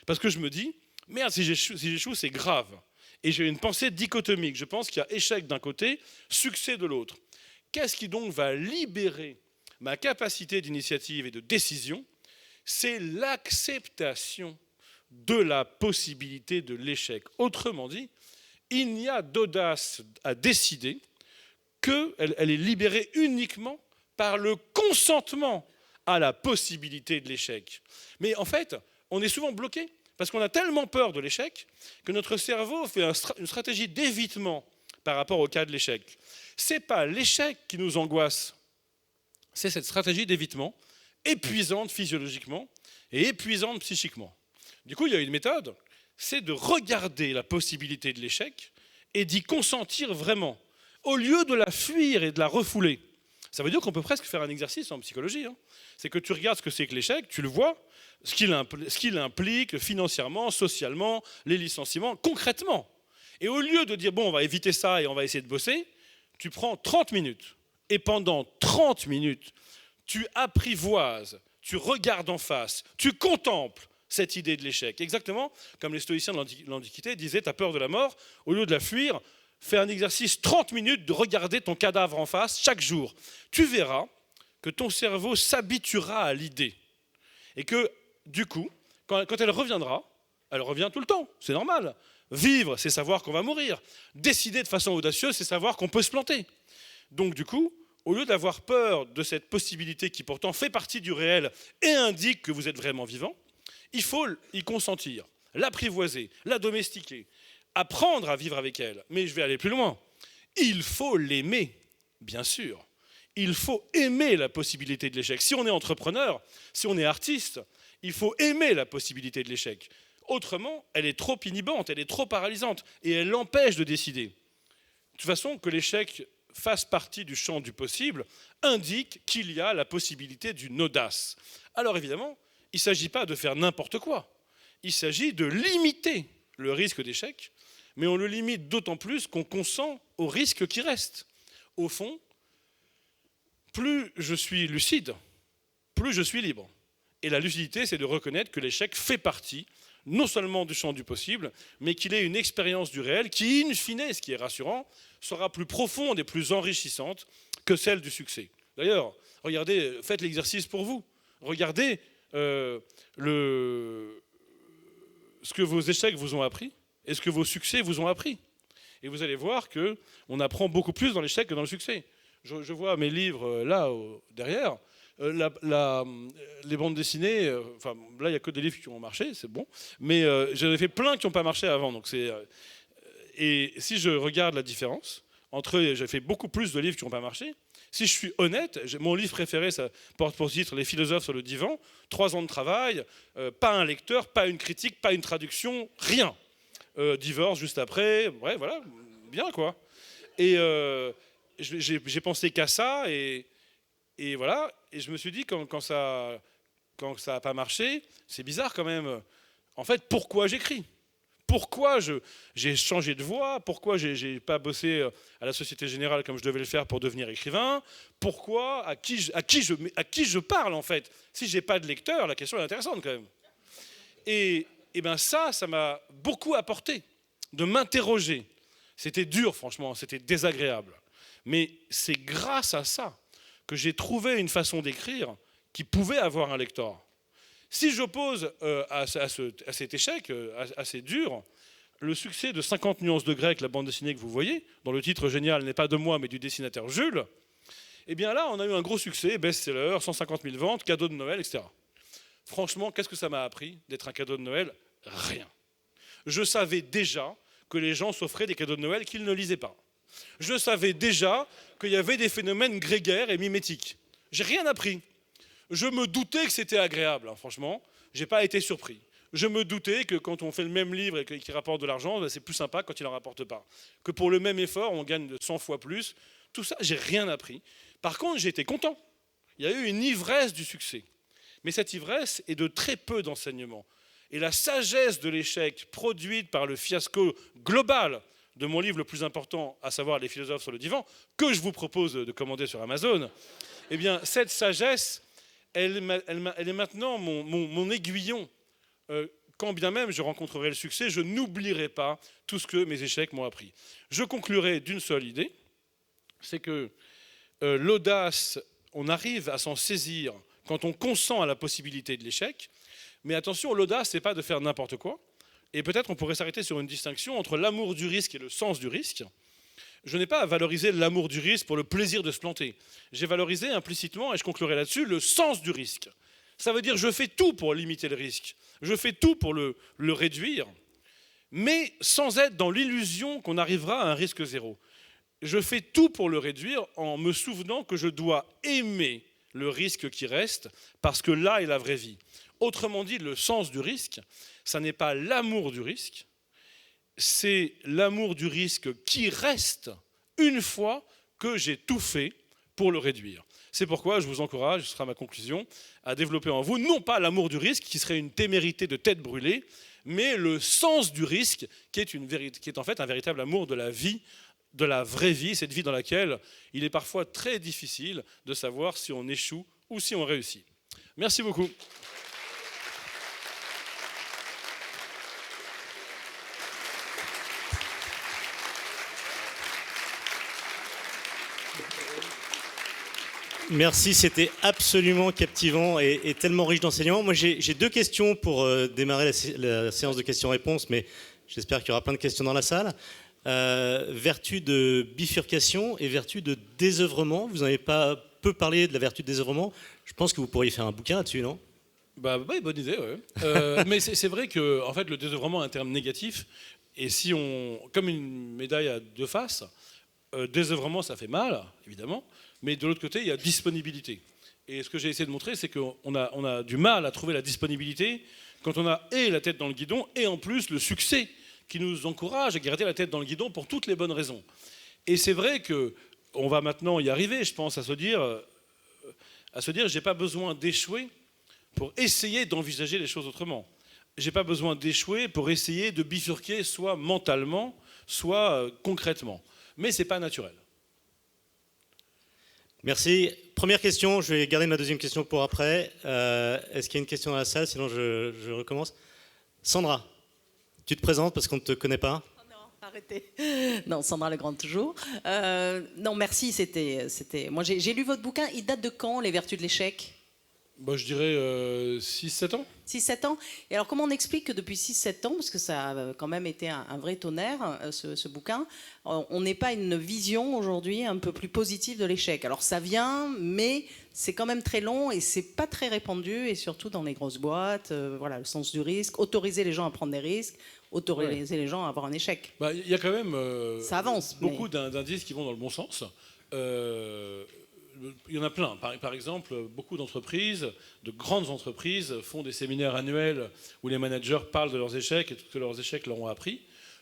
Speaker 1: Parce que je me dis, merde, si j'échoue, c'est grave. Et j'ai une pensée dichotomique. Je pense qu'il y a échec d'un côté, succès de l'autre. Qu'est-ce qui donc va libérer ma capacité d'initiative et de décision? C'est l'acceptation de la possibilité de l'échec. Autrement dit, il n'y a d'audace à décider qu'elle est libérée uniquement par le consentement à la possibilité de l'échec. Mais en fait, on est souvent bloqué parce qu'on a tellement peur de l'échec que notre cerveau fait une stratégie d'évitement par rapport au cas de l'échec. Ce n'est pas l'échec qui nous angoisse, c'est cette stratégie d'évitement. épuisante physiologiquement et épuisante psychiquement. Du coup, il y a une méthode, c'est de regarder la possibilité de l'échec et d'y consentir vraiment, au lieu de la fuir et de la refouler. Ça veut dire qu'on peut presque faire un exercice en psychologie. C'est que tu regardes ce que c'est que l'échec, tu le vois, ce qu'il implique financièrement, socialement, les licenciements, concrètement. Et au lieu de dire, bon, on va éviter ça et on va essayer de bosser, tu prends 30 minutes. Et pendant 30 minutes, tu apprivoises, tu regardes en face, tu contemples cette idée de l'échec. Exactement comme les stoïciens de l'Antiquité disaient, tu as peur de la mort, au lieu de la fuir, fais un exercice 30 minutes de regarder ton cadavre en face chaque jour. Tu verras que ton cerveau s'habituera à l'idée. Et que, du coup, quand elle reviendra, elle revient tout le temps, c'est normal. Vivre, c'est savoir qu'on va mourir. Décider de façon audacieuse, c'est savoir qu'on peut se planter. Donc, du coup, au lieu d'avoir peur de cette possibilité qui pourtant fait partie du réel et indique que vous êtes vraiment vivant, il faut y consentir, l'apprivoiser, la domestiquer, apprendre à vivre avec elle. Mais je vais aller plus loin. Il faut l'aimer, bien sûr. Il faut aimer la possibilité de l'échec. Si on est entrepreneur, si on est artiste, il faut aimer la possibilité de l'échec. Autrement, elle est trop inhibante, elle est trop paralysante et elle l'empêche de décider. De toute façon, que l'échec fasse partie du champ du possible indique qu'il y a la possibilité d'une audace. Alors évidemment, il ne s'agit pas de faire n'importe quoi. Il s'agit de limiter le risque d'échec, mais on le limite d'autant plus qu'on consent au risque qui reste. Au fond, plus je suis lucide, plus je suis libre. Et la lucidité, c'est de reconnaître que l'échec fait partie non seulement du champ du possible, mais qu'il est une expérience du réel qui, in fine, ce qui est rassurant, sera plus profonde et plus enrichissante que celle du succès. D'ailleurs, regardez, faites l'exercice pour vous. Regardez ce que vos échecs vous ont appris et ce que vos succès vous ont appris. Et vous allez voir qu'on apprend beaucoup plus dans l'échec que dans le succès. Je vois mes livres là, derrière. Les bandes dessinées, enfin là il n'y a que des livres qui ont marché, c'est bon, mais j'en ai fait plein qui n'ont pas marché avant. Donc et si je regarde la différence entre eux, j'ai fait beaucoup plus de livres qui n'ont pas marché. Si je suis honnête, mon livre préféré, ça porte pour titre Les philosophes sur le divan, 3 ans de travail, pas un lecteur, pas une critique, pas une traduction, rien. Divorce juste après, ouais, voilà, bien quoi. Et j'ai pensé qu'à ça et voilà, et je me suis dit, quand ça n'a pas marché, c'est bizarre quand même. En fait, pourquoi j'écris ? Pourquoi j'ai changé de voie ? Pourquoi j'ai pas bossé à la Société Générale comme je devais le faire pour devenir écrivain ? Pourquoi ? À qui je parle, en fait ? Si j'ai pas de lecteur, la question est intéressante quand même. Et bien ça m'a beaucoup apporté, de m'interroger. C'était dur, franchement, c'était désagréable. Mais c'est grâce à ça que j'ai trouvé une façon d'écrire qui pouvait avoir un lecteur. Si j'oppose à cet échec assez dur, le succès de 50 nuances de grec, la bande dessinée que vous voyez, dont le titre génial n'est pas de moi mais du dessinateur Jules, eh bien là on a eu un gros succès, best-seller, 150 000 ventes, cadeau de Noël, etc. Franchement, qu'est-ce que ça m'a appris d'être un cadeau de Noël ? Rien. Je savais déjà que les gens s'offraient des cadeaux de Noël qu'ils ne lisaient pas. Je savais déjà qu'il y avait des phénomènes grégaires et mimétiques. J'ai rien appris. Je me doutais que c'était agréable, franchement. Je n'ai pas été surpris. Je me doutais que quand on fait le même livre et qu'il rapporte de l'argent, c'est plus sympa quand il n'en rapporte pas. Que pour le même effort, on gagne 100 fois plus. Tout ça, j'ai rien appris. Par contre, j'ai été content. Il y a eu une ivresse du succès. Mais cette ivresse est de très peu d'enseignements. Et la sagesse de l'échec produite par le fiasco global de mon livre le plus important, à savoir Les philosophes sur le divan, que je vous propose de commander sur Amazon, eh bien, cette sagesse, elle est maintenant mon aiguillon. Quand bien même je rencontrerai le succès, je n'oublierai pas tout ce que mes échecs m'ont appris. Je conclurai d'une seule idée, c'est que l'audace, on arrive à s'en saisir quand on consent à la possibilité de l'échec. Mais attention, l'audace, ce n'est pas de faire n'importe quoi. Et peut-être on pourrait s'arrêter sur une distinction entre l'amour du risque et le sens du risque. Je n'ai pas à valoriser l'amour du risque pour le plaisir de se planter. J'ai valorisé implicitement, et je conclurai là-dessus, le sens du risque. Ça veut dire je fais tout pour limiter le risque. Je fais tout pour le réduire, mais sans être dans l'illusion qu'on arrivera à un risque zéro. Je fais tout pour le réduire en me souvenant que je dois aimer le risque qui reste, parce que là est la vraie vie. Autrement dit, le sens du risque, ça n'est pas l'amour du risque, c'est l'amour du risque qui reste une fois que j'ai tout fait pour le réduire. C'est pourquoi je vous encourage, ce sera ma conclusion, à développer en vous, non pas l'amour du risque, qui serait une témérité de tête brûlée, mais le sens du risque, qui est en fait un véritable amour de la vie, de la vraie vie, cette vie dans laquelle il est parfois très difficile de savoir si on échoue ou si on réussit. Merci beaucoup.
Speaker 2: Merci, c'était absolument captivant et tellement riche d'enseignements. Moi, j'ai deux questions pour démarrer la séance de questions-réponses, mais j'espère qu'il y aura plein de questions dans la salle. Vertu de bifurcation et vertu de désœuvrement. Vous n'avez pas peu parlé de la vertu de désœuvrement. Je pense que vous pourriez faire un bouquin là-dessus, non ?
Speaker 1: Bonne idée, ouais. Mais c'est vrai que en fait, le désœuvrement est un terme négatif. Et si on, comme une médaille à deux faces, désœuvrement, ça fait mal, évidemment. Mais de l'autre côté, il y a disponibilité. Et ce que j'ai essayé de montrer, c'est qu'on a du mal à trouver la disponibilité quand on a et la tête dans le guidon et en plus le succès qui nous encourage à garder la tête dans le guidon pour toutes les bonnes raisons. Et c'est vrai qu'on va maintenant y arriver, je pense, à se dire, j'ai pas besoin d'échouer pour essayer d'envisager les choses autrement. J'ai pas besoin d'échouer pour essayer de bifurquer soit mentalement, soit concrètement. Mais c'est pas naturel.
Speaker 2: Merci. Première question, je vais garder ma deuxième question pour après. Est-ce qu'il y a une question dans la salle ? Sinon, je recommence. Sandra, tu te présentes parce qu'on ne te connaît pas ?
Speaker 3: Oh non, arrêtez. Non, Sandra Legrand toujours. Non, merci, c'était... Moi, j'ai lu votre bouquin. Il date de quand, Les Vertus de l'échec ?
Speaker 1: Je dirais 6-7 ans.
Speaker 3: 6-7 ans. Et alors, comment on explique que depuis 6-7 ans, parce que ça a quand même été un vrai tonnerre, ce bouquin, on n'ait pas une vision aujourd'hui un peu plus positive de l'échec ? Alors, ça vient, mais c'est quand même très long et c'est pas très répandu, et surtout dans les grosses boîtes, voilà, le sens du risque, autoriser les gens à prendre des risques, autoriser les gens à avoir un échec.
Speaker 1: Il y a quand même
Speaker 3: ça avance,
Speaker 1: beaucoup d'indices qui vont dans le bon sens. Il y en a plein. Par exemple, beaucoup d'entreprises, de grandes entreprises, font des séminaires annuels où les managers parlent de leurs échecs et tout ce que leurs échecs leur ont appris.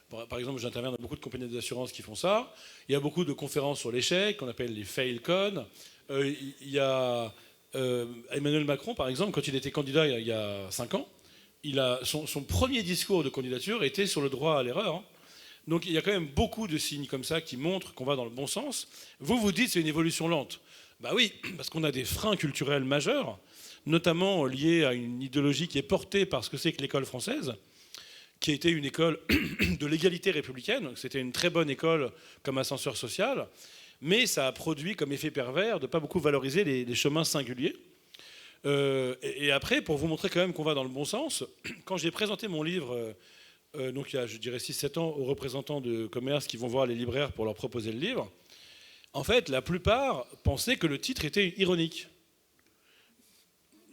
Speaker 1: Par exemple, j'interviens dans beaucoup de compagnies d'assurance qui font ça. Il y a beaucoup de conférences sur l'échec, qu'on appelle les failcon. Il y a Emmanuel Macron, par exemple, quand il était candidat il y a 5 ans, son premier discours de candidature était sur le droit à l'erreur. Donc il y a quand même beaucoup de signes comme ça qui montrent qu'on va dans le bon sens. Vous dites que c'est une évolution lente. Oui, parce qu'on a des freins culturels majeurs, notamment liés à une idéologie qui est portée par ce que c'est que l'école française, qui a été une école de l'égalité républicaine. C'était une très bonne école comme ascenseur social, mais ça a produit comme effet pervers de ne pas beaucoup valoriser les chemins singuliers. Et après, pour vous montrer quand même qu'on va dans le bon sens, quand j'ai présenté mon livre, donc il y a, je dirais, 6-7 ans, aux représentants de commerce qui vont voir les libraires pour leur proposer le livre, en fait, la plupart pensaient que le titre était ironique.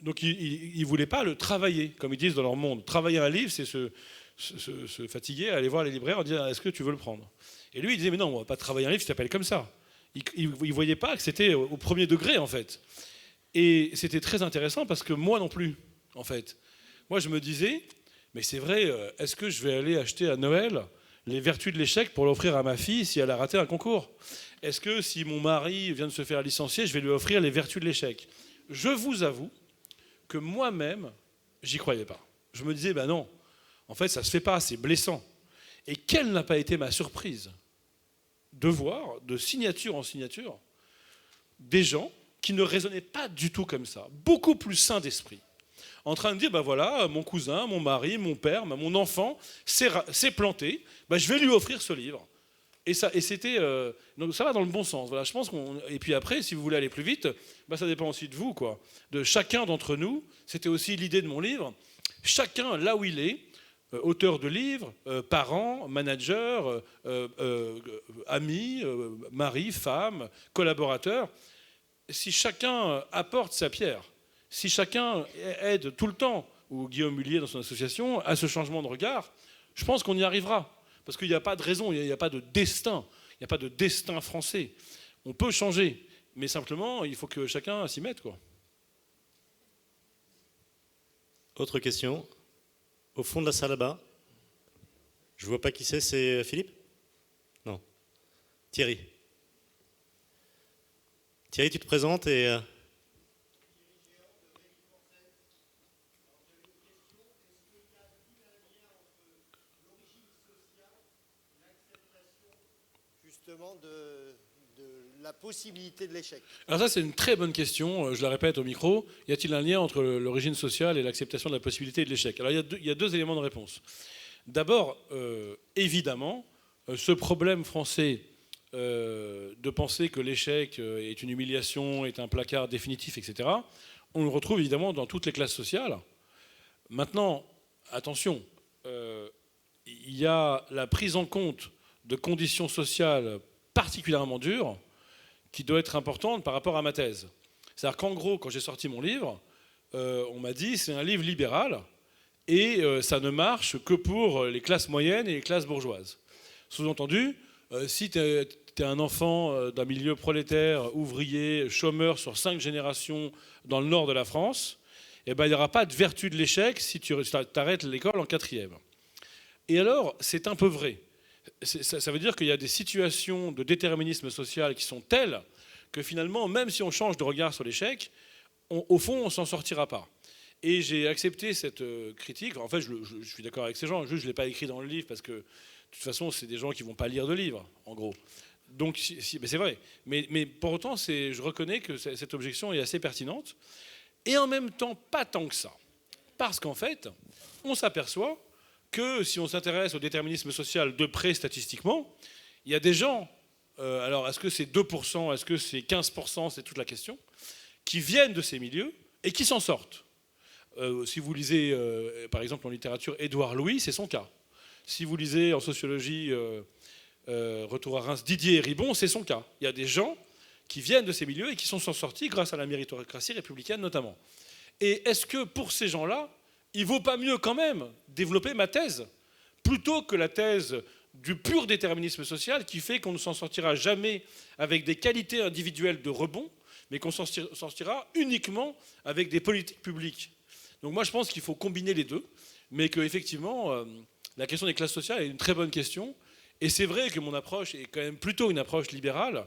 Speaker 1: Donc ils ne voulaient pas le travailler, comme ils disent dans leur monde. Travailler un livre, c'est se fatiguer, aller voir les libraires en disant « Est-ce que tu veux le prendre ?» Et lui, il disait « Mais non, on ne va pas travailler un livre qui s'appelle comme ça. » Il ne voyait pas que c'était au premier degré, en fait. Et c'était très intéressant parce que moi non plus, en fait. Moi, je me disais « Mais c'est vrai, est-ce que je vais aller acheter à Noël les vertus de l'échec pour l'offrir à ma fille si elle a raté un concours ? Est-ce que si mon mari vient de se faire licencier, je vais lui offrir les vertus de l'échec ? Je vous avoue que moi-même, j'y croyais pas. Je me disais, non, en fait, ça se fait pas, c'est blessant. Et quelle n'a pas été ma surprise de voir, de signature en signature, des gens qui ne raisonnaient pas du tout comme ça, beaucoup plus sains d'esprit, en train de dire, voilà, mon cousin, mon mari, mon père, mon enfant s'est planté, je vais lui offrir ce livre. Et c'était donc ça va dans le bon sens. Voilà, je pense et puis après, si vous voulez aller plus vite, ça dépend aussi de vous, quoi. De chacun d'entre nous. C'était aussi l'idée de mon livre. Chacun là où il est, auteur de livres, parent, manager, ami, mari, femme, collaborateur. Si chacun apporte sa pierre, si chacun aide tout le temps, ou Guillaume Mullier dans son association, à ce changement de regard, je pense qu'on y arrivera. Parce qu'il n'y a pas de raison, il n'y a pas de destin. Il n'y a pas de destin français. On peut changer, mais simplement, il faut que chacun s'y mette, quoi.
Speaker 2: Autre question. Au fond de la salle là-bas. Je ne vois pas qui c'est Philippe? Non. Thierry. Thierry, tu te présentes et...
Speaker 4: Justement de la possibilité de l'échec.
Speaker 1: Alors ça, c'est une très bonne question, je la répète au micro. Y a-t-il un lien entre l'origine sociale et l'acceptation de la possibilité de l'échec? Alors il y a deux éléments de réponse. D'abord, évidemment, ce problème français de penser que l'échec est une humiliation, est un placard définitif, etc., on le retrouve évidemment dans toutes les classes sociales. Maintenant, attention, il y a la prise en compte de conditions sociales particulièrement dures qui doit être importante par rapport à ma thèse. C'est-à-dire qu'en gros, quand j'ai sorti mon livre, on m'a dit c'est un livre libéral et ça ne marche que pour les classes moyennes et les classes bourgeoises. Sous-entendu, si tu es un enfant d'un milieu prolétaire, ouvrier, chômeur sur 5 générations dans le nord de la France, eh ben, il n'y aura pas de vertu de l'échec si tu arrêtes l'école en 4e. Et alors, c'est un peu vrai. Ça veut dire qu'il y a des situations de déterminisme social qui sont telles que finalement, même si on change de regard sur l'échec, au fond, on ne s'en sortira pas. Et j'ai accepté cette critique. En fait, je suis d'accord avec ces gens. Juste, je ne l'ai pas écrit dans le livre parce que, de toute façon, c'est des gens qui ne vont pas lire de livres, en gros. Donc, mais c'est vrai. Mais pour autant, je reconnais que cette objection est assez pertinente. Et en même temps, pas tant que ça. Parce qu'en fait, on s'aperçoit que si on s'intéresse au déterminisme social de près statistiquement, il y a des gens, alors est-ce que c'est 2%, est-ce que c'est 15%, c'est toute la question, qui viennent de ces milieux et qui s'en sortent. Si vous lisez, par exemple en littérature, Édouard Louis, c'est son cas. Si vous lisez en sociologie, Retour à Reims, Didier Ribon, c'est son cas. Il y a des gens qui viennent de ces milieux et qui sont sortis grâce à la méritocratie républicaine notamment. Et est-ce que pour ces gens-là, il ne vaut pas mieux quand même développer ma thèse, plutôt que la thèse du pur déterminisme social qui fait qu'on ne s'en sortira jamais avec des qualités individuelles de rebond, mais qu'on s'en sortira uniquement avec des politiques publiques. Donc moi je pense qu'il faut combiner les deux, mais qu'effectivement la question des classes sociales est une très bonne question, et c'est vrai que mon approche est quand même plutôt une approche libérale,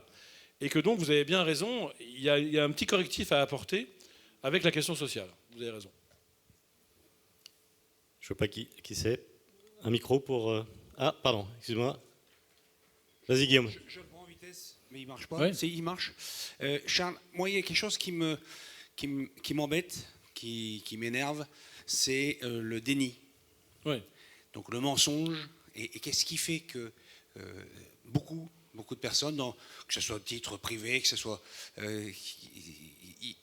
Speaker 1: et que donc vous avez bien raison, il y a un petit correctif à apporter avec la question sociale. Vous avez raison.
Speaker 2: Je ne vois pas qui c'est. Un micro pour... Ah, pardon, excuse-moi. Vas-y, Guillaume.
Speaker 5: Je le prends en vitesse, mais il ne marche pas.
Speaker 1: Ouais.
Speaker 5: Il marche. Charles, moi, il y a quelque chose qui m'embête, qui m'énerve, c'est le déni.
Speaker 1: Ouais.
Speaker 5: Donc le mensonge. Et qu'est-ce qui fait que beaucoup de personnes, que ce soit au titre privé, que ce soit...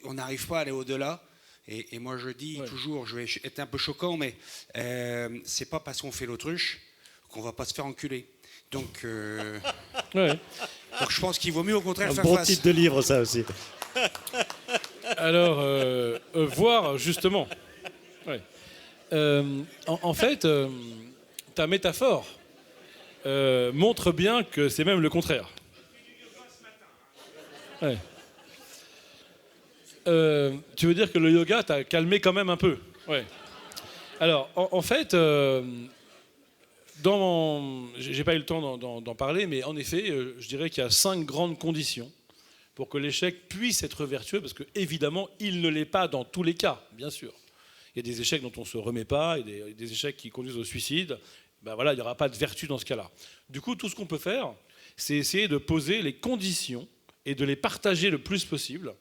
Speaker 5: on n'arrive pas à aller au-delà. Et moi je dis toujours, je vais être un peu choquant, mais c'est pas parce qu'on fait l'autruche qu'on va pas se faire enculer. Donc,
Speaker 1: Ouais.
Speaker 5: donc je pense qu'il vaut mieux au contraire
Speaker 2: Un
Speaker 5: faire
Speaker 2: bon
Speaker 5: face.
Speaker 2: titre de livre, ça aussi.
Speaker 1: Alors, voir justement. Ouais. En fait, ta métaphore montre bien que c'est même le contraire. Ouais. Tu veux dire que le yoga t'a calmé quand même un peu? Ouais. Alors, en fait, j'ai pas eu le temps d'en parler, mais en effet, je dirais qu'il y a 5 grandes conditions pour que l'échec puisse être vertueux, parce que évidemment, il ne l'est pas dans tous les cas, bien sûr. Il y a des échecs dont on ne se remet pas, et des échecs qui conduisent au suicide. Ben voilà, il n'y aura pas de vertu dans ce cas-là. Du coup, tout ce qu'on peut faire, c'est essayer de poser les conditions et de les partager le plus possible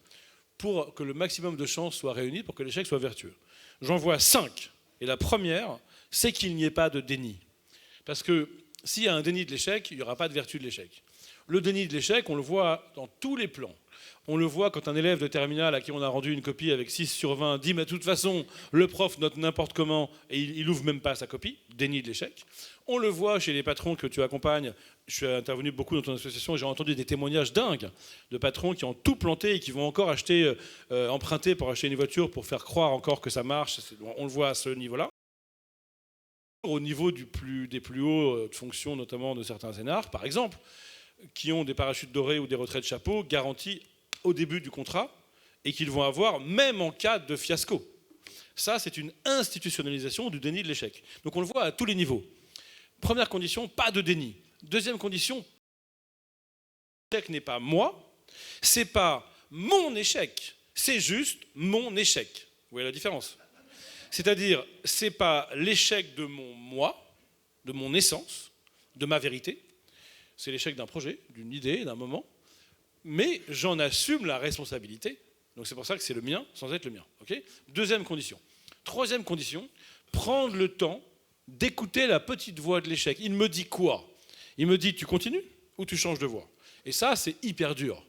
Speaker 1: pour que le maximum de chances soient réunies pour que l'échec soit vertueux. J'en vois 5. Et la première, c'est qu'il n'y ait pas de déni. Parce que s'il y a un déni de l'échec, il n'y aura pas de vertu de l'échec. Le déni de l'échec, on le voit dans tous les plans. On le voit quand un élève de terminale à qui on a rendu une copie avec 6 sur 20 dit « mais de toute façon, le prof note n'importe comment et il n'ouvre même pas sa copie », déni de l'échec. On le voit chez les patrons que tu accompagnes. Je suis intervenu beaucoup dans ton association et j'ai entendu des témoignages dingues de patrons qui ont tout planté et qui vont encore emprunter pour acheter une voiture pour faire croire encore que ça marche. On le voit à ce niveau-là. Au niveau des plus hauts fonctions, notamment de certains énarques, par exemple, qui ont des parachutes dorés ou des retraits de chapeau garantis au début du contrat et qu'ils vont avoir même en cas de fiasco. Ça, c'est une institutionnalisation du déni de l'échec. Donc on le voit à tous les niveaux. Première condition, pas de déni. Deuxième condition, l'échec n'est pas moi, c'est pas mon échec, c'est juste mon échec. Vous voyez la différence? C'est-à-dire, c'est pas l'échec de mon moi, de mon essence, de ma vérité. C'est l'échec d'un projet, d'une idée, d'un moment. Mais j'en assume la responsabilité. Donc c'est pour ça que c'est le mien sans être le mien. Okay? Deuxième condition. Troisième condition, prendre le temps d'écouter la petite voix de l'échec. Il me dit quoi? Il me dit tu continues ou tu changes de voie. Et ça, c'est hyper dur.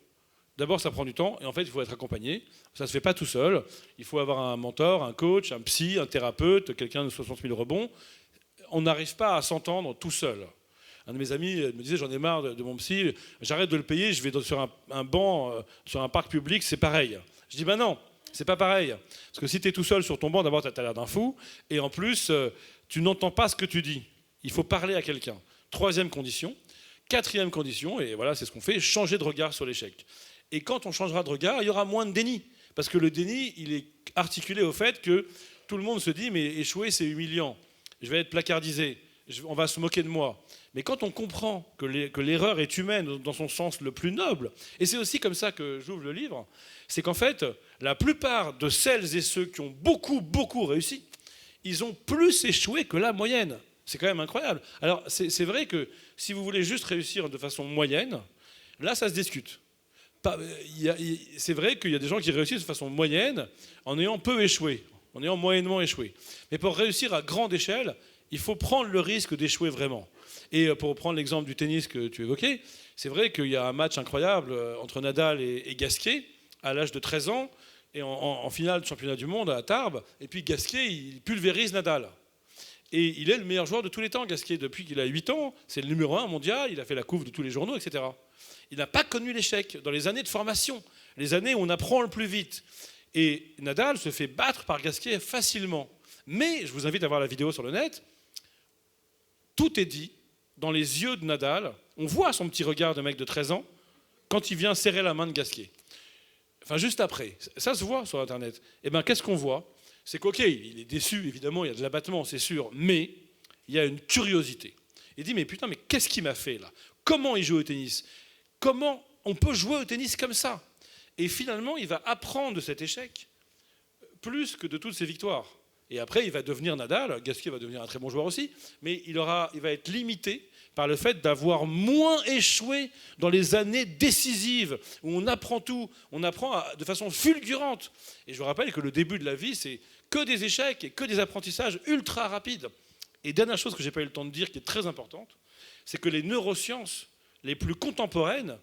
Speaker 1: D'abord, ça prend du temps et en fait, il faut être accompagné. Ça ne se fait pas tout seul. Il faut avoir un mentor, un coach, un psy, un thérapeute, quelqu'un de 60 000 rebonds. On n'arrive pas à s'entendre tout seul. Un de mes amis me disait j'en ai marre de mon psy, j'arrête de le payer, je vais sur un banc, sur un parc public, c'est pareil. Je dis non, c'est pas pareil. Parce que si tu es tout seul sur ton banc, d'abord tu as l'air d'un fou, et en plus tu n'entends pas ce que tu dis. Il faut parler à quelqu'un. Troisième condition. Quatrième condition, et voilà c'est ce qu'on fait, changer de regard sur l'échec. Et quand on changera de regard, il y aura moins de déni. Parce que le déni, il est articulé au fait que tout le monde se dit mais échouer c'est humiliant, je vais être placardisé, on va se moquer de moi. Mais quand on comprend que l'erreur est humaine dans son sens le plus noble, et c'est aussi comme ça que j'ouvre le livre, c'est qu'en fait, la plupart de celles et ceux qui ont beaucoup réussi, ils ont plus échoué que la moyenne. C'est quand même incroyable. Alors, c'est vrai que si vous voulez juste réussir de façon moyenne, là, ça se discute. C'est vrai qu'il y a des gens qui réussissent de façon moyenne en ayant peu échoué, en ayant moyennement échoué. Mais pour réussir à grande échelle, il faut prendre le risque d'échouer vraiment. Et pour prendre l'exemple du tennis que tu évoquais, c'est vrai qu'il y a un match incroyable entre Nadal et Gasquet à l'âge de 13 ans, et en finale de championnat du monde à Tarbes, et puis Gasquet, il pulvérise Nadal. Et il est le meilleur joueur de tous les temps, Gasquet. Depuis qu'il a 8 ans, c'est le numéro 1 mondial, il a fait la couve de tous les journaux, etc. Il n'a pas connu l'échec dans les années de formation, les années où on apprend le plus vite. Et Nadal se fait battre par Gasquet facilement. Mais, je vous invite à voir la vidéo sur le net, tout est dit dans les yeux de Nadal. On voit son petit regard de mec de 13 ans quand il vient serrer la main de Gasquet. Enfin, juste après. Ça se voit sur Internet. Et bien, qu'est-ce qu'on voit? C'est qu'ok, il est déçu, évidemment, il y a de l'abattement, c'est sûr, mais il y a une curiosité. Il dit, mais putain, mais qu'est-ce qu'il m'a fait, là? Comment il joue au tennis? Comment on peut jouer au tennis comme ça? Et finalement, il va apprendre de cet échec plus que de toutes ses victoires. Et après, il va devenir Nadal, Gasquet va devenir un très bon joueur aussi, mais il va être limité par le fait d'avoir moins échoué dans les années décisives, où on apprend tout, on apprend de façon fulgurante. Et je vous rappelle que le début de la vie, c'est que des échecs et que des apprentissages ultra rapides. Et dernière chose que je n'ai pas eu le temps de dire, qui est très importante, c'est que les neurosciences les plus contemporaines,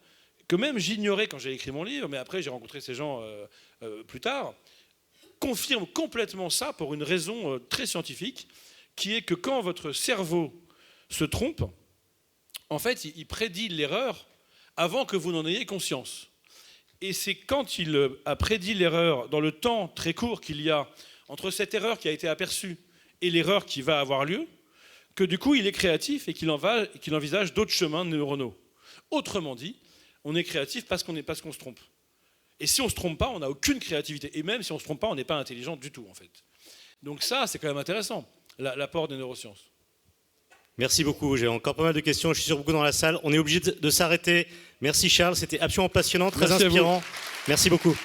Speaker 1: que même j'ignorais quand j'ai écrit mon livre, mais après j'ai rencontré ces gens plus tard, confirment complètement ça pour une raison très scientifique, qui est que quand votre cerveau se trompe, en fait, il prédit l'erreur avant que vous n'en ayez conscience. Et c'est quand il a prédit l'erreur dans le temps très court qu'il y a entre cette erreur qui a été aperçue et l'erreur qui va avoir lieu, que du coup, il est créatif et qu'il envisage d'autres chemins neuronaux. Autrement dit, on est créatif parce qu'on se trompe. Et si on ne se trompe pas, on n'a aucune créativité. Et même si on ne se trompe pas, on n'est pas intelligent du tout, en fait. Donc ça, c'est quand même intéressant, l'apport des neurosciences.
Speaker 2: Merci beaucoup. J'ai encore pas mal de questions. Je suis sûr beaucoup dans la salle. On est obligé de s'arrêter. Merci Charles, c'était absolument passionnant, très inspirant. Merci beaucoup.